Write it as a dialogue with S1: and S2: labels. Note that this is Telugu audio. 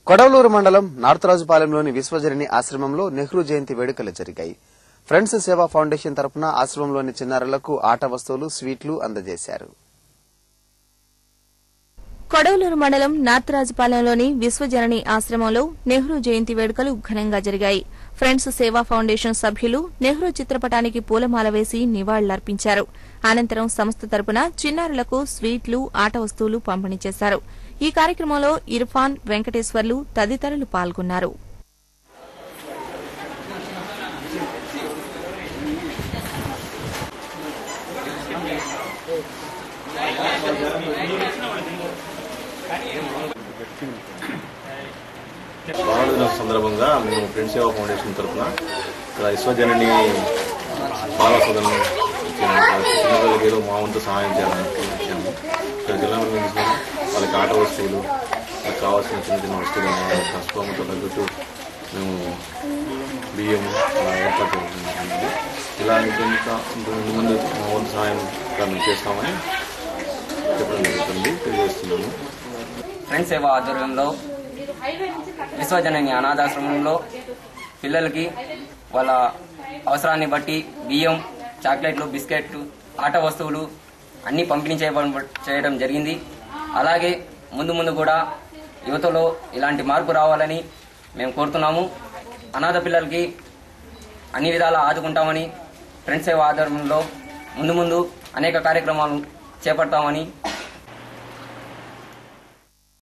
S1: కొడవలూరు మండలం నార్తరాజుపాలెంలోని విశ్వజనని ఆశ్రమంలో నెహ్రూ జయంతి వేడుకలు జరిగాయి. ఫ్రెండ్స్ సేవా ఫౌండేషన్ తరపున ఆశ్రమంలోని చిన్నారులకు ఆట వస్తువులు, స్వీట్లు అందజేశారు.
S2: కొడవలూరు మండలం నార్తరాజుపాలెంలోని విశ్వజనని ఆశ్రమంలో నెహ్రూ జయంతి వేడుకలు ఘనంగా జరిగాయి. ఫ్రెండ్స్ సేవా ఫౌండేషన్ సభ్యులు నెహ్రూ చిత్రపటానికి పూలమాల వేసి నివాళులర్పించారు. అనంతరం సంస్థ తరపున చిన్నారులకు స్వీట్లు, ఆట వస్తువులు పంపిణీ చేశారు. ఈ కార్యక్రమంలో ఇర్ఫాన్, వెంకటేశ్వర్లు తదితరులు పాల్గొన్నారు.
S3: బాలదిన సందర్భంగా మేము ఫ్రెండ్స్ సేవా ఫౌండేషన్ తరఫున విశ్వజనని బాల సోదరులు చిన్నపిల్లలకి మా వంతు సహాయం చేయాలని వచ్చాము. ఇక్కడ జిల్లాలో వాళ్ళకి ఆట వస్తువులు, వాళ్ళకి కావాల్సిన చిన్న చిన్న వస్తువులు స్తోమతో తగ్గట్టు మేము బియ్యం అలా ఏర్పాటు చేస్తున్నాము. ఇలా ముందు మా వంతు సహాయం మేము చేస్తామని చెప్పడం జరుగుతుంది, తెలియజేస్తున్నాము.
S4: ఫ్రెండ్స్ సేవా ఆధ్వర్యంలో విశ్వజనని అనాథాశ్రమంలో పిల్లలకి వాళ్ళ అవసరాన్ని బట్టి బియ్యం, చాక్లెట్లు, బిస్కెట్లు, ఆట వస్తువులు అన్నీ పంపిణీ చేయడం జరిగింది. అలాగే ముందు కూడా యువతలో ఇలాంటి మార్పు రావాలని మేము కోరుతున్నాము. అనాథ పిల్లలకి అన్ని విధాలా ఆదుకుంటామని ఫ్రెండ్స్ సేవా ఆధ్వర్యంలో ముందు అనేక కార్యక్రమాలు చేపడతామని